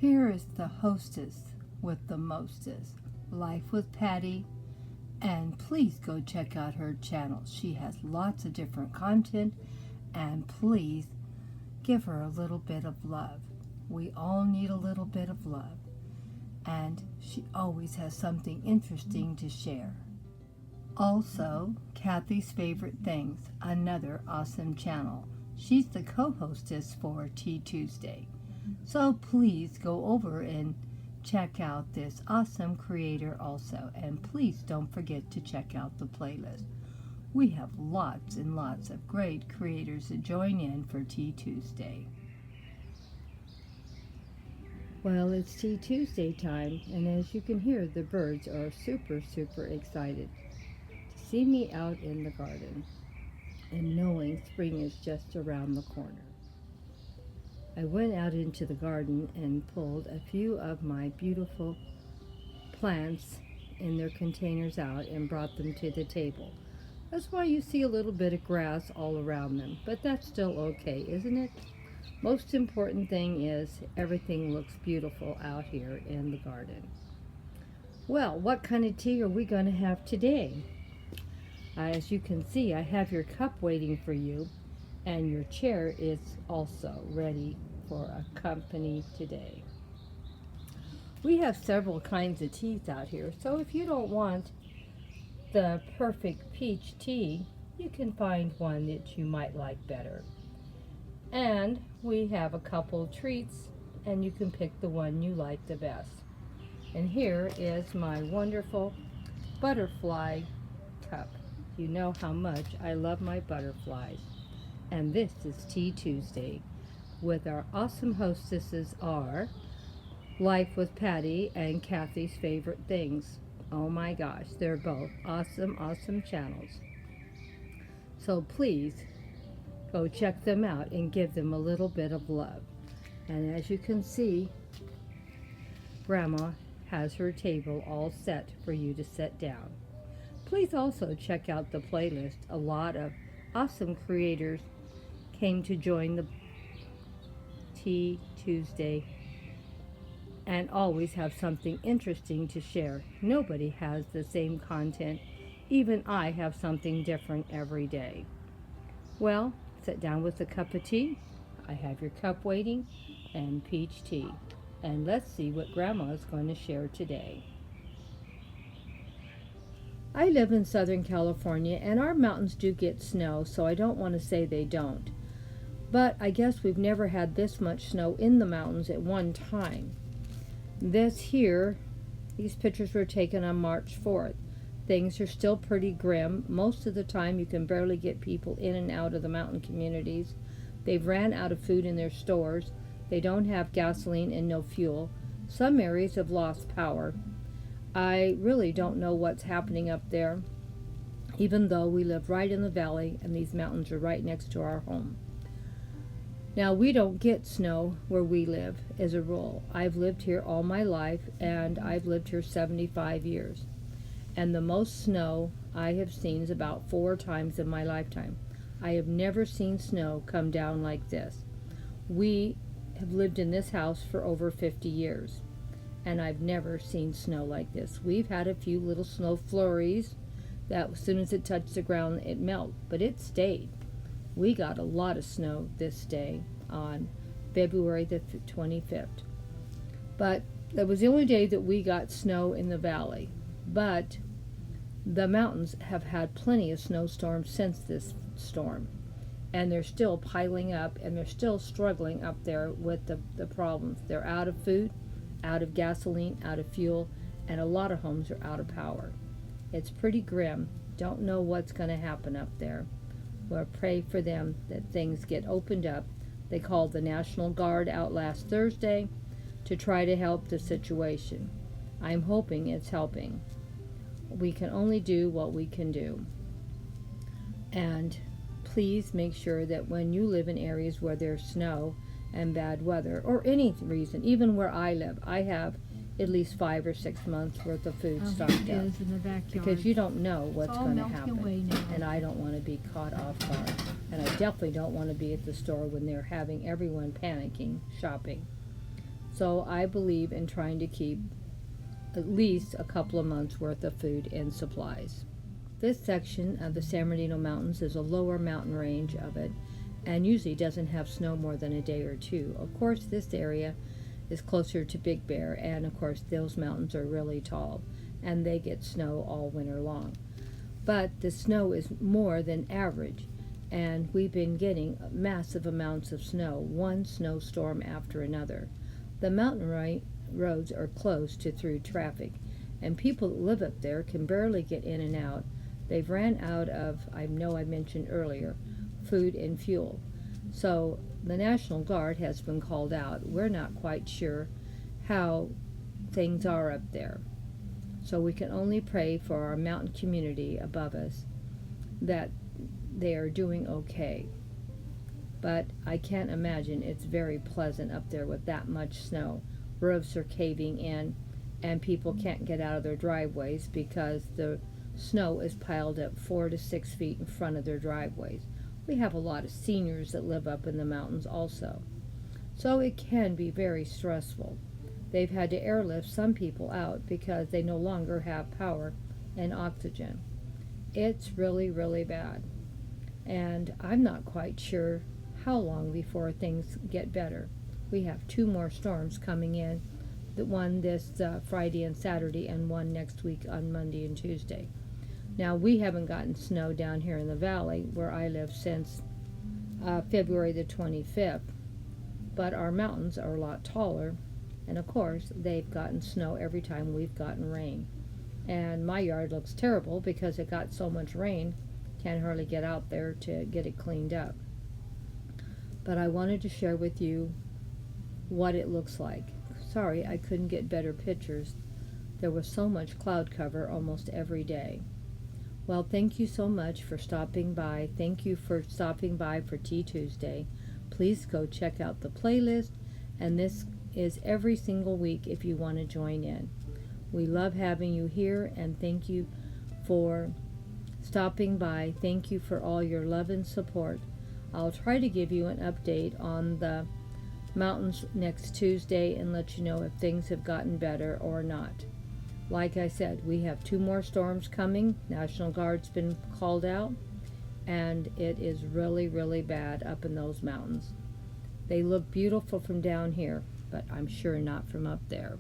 Here is the hostess with the mostest, Life with Patti, and please go check out her channel. She has lots of different content, and please give her a little bit of love. We all need a little bit of love, and she always has something interesting to share. Also, Kathy's Favorite Things, another awesome channel. She's the co-hostess for Tea Tuesday. So please go over and check out this awesome creator also. And please don't forget to check out the playlist. We have lots and lots of great creators to join in for Tea Tuesday. Well, it's Tea Tuesday time, and as you can hear, the birds are super excited to see me out in the garden and knowing spring is just around the corner. I went out into the garden and pulled a few of my beautiful plants in their containers out and brought them to the table. That's why you see a little bit of grass all around them, but that's still okay, isn't it? Most important thing is everything looks beautiful out here in the garden. Well, what kind of tea are we going to have today? As you can see, I have your cup waiting for you, and your chair is also ready for a company today. We have several kinds of teas out here, so if you don't want the perfect peach tea, you can find one that you might like better. And we have a couple treats, and you can pick the one you like the best. And here is my wonderful butterfly cup. You know how much I love my butterflies. And this is Tea Tuesday with our awesome hostesses are Life with Patti and Kathy's Favorite Things. Oh my gosh, they're both awesome channels. So please go check them out and give them a little bit of love. And as you can see, Grandma has her table all set for you to sit down. Please also check out the playlist. A lot of awesome creators came to join the Tea Tuesday and always have something interesting to share. Nobody has the same content. Even I have something different every day. Well, sit down with a cup of tea. I have your cup waiting and peach tea. And let's see what Grandma is going to share today. I live in Southern California, and our mountains do get snow, so I don't want to say they don't. But I guess we've never had this much snow in the mountains at one time. These pictures were taken on March 4th. Things are still pretty grim. Most of the time you can barely get people in and out of the mountain communities. They've ran out of food in their stores. They don't have gasoline and no fuel. Some areas have lost power. I really don't know what's happening up there, even though we live right in the valley and these mountains are right next to our home. Now, we don't get snow where we live as a rule. I've lived here all my life, and I've lived here 75 years. And the most snow I have seen is about 4 times in my lifetime. I have never seen snow come down like this. We have lived in this house for over 50 years. And I've never seen snow like this. We've had a few little snow flurries that as soon as it touched the ground, it melted, but it stayed. We got a lot of snow this day on February the 25th. But that was the only day that we got snow in the valley. But the mountains have had plenty of snowstorms since this storm. And they're still piling up, and they're still struggling up there with the problems. They're out of food, out of gasoline, out of fuel, and a lot of homes are out of power. It's pretty grim. Don't know what's going to happen up there. We'll pray for them that things get opened up. They called the National Guard out last Thursday to try to help the situation. I'm hoping it's helping. We can only do what we can do. And please make sure that when you live in areas where there's snow and bad weather, or any reason, even where I live, I have at least 5 or 6 months worth of food stocked up, In the backyard. because you don't know what's going to melting happen, away now. and I don't want to be caught off guard, and I definitely don't want to be at the store when they're having everyone panicking shopping. So I believe in trying to keep at least a couple of months worth of food and supplies. This section of the San Bernardino Mountains is a lower mountain range of it and usually doesn't have snow more than a day or two. Of course, this area is closer to Big Bear, and of course those mountains are really tall and they get snow all winter long. But the snow is more than average, and we've been getting massive amounts of snow, one snowstorm after another. The mountain roads are closed to through traffic, and people that live up there can barely get in and out. They've ran out of, I know I mentioned earlier, food and fuel. So the National Guard has been called out. We're not quite sure how things are up there. So we can only pray for our mountain community above us that they are doing okay. But I can't imagine it's very pleasant up there with that much snow. Roofs are caving in and people can't get out of their driveways because the snow is piled up 4 to 6 feet in front of their driveways. We have a lot of seniors that live up in the mountains also. So it can be very stressful. They've had to airlift some people out because they no longer have power and oxygen. It's really, really bad. And I'm not quite sure how long before things get better. We have 2 more storms coming in, the one this Friday and Saturday, and one next week on Monday and Tuesday. Now, we haven't gotten snow down here in the valley where I live since February the 25th, but our mountains are a lot taller, and of course they've gotten snow every time we've gotten rain. And my yard looks terrible because it got so much rain, can't hardly get out there to get it cleaned up. But I wanted to share with you what it looks like. Sorry, I couldn't get better pictures. There was so much cloud cover almost every day. Well, thank you so much for stopping by. Thank you for stopping by for Tea Tuesday. Please go check out the playlist, and this is every single week if you want to join in. We love having you here, and thank you for stopping by. Thank you for all your love and support. I'll try to give you an update on the mountains next Tuesday and let you know if things have gotten better or not. Like I said, we have 2 more storms coming. National Guard's been called out, and it is really, really bad up in those mountains. They look beautiful from down here, but I'm sure not from up there.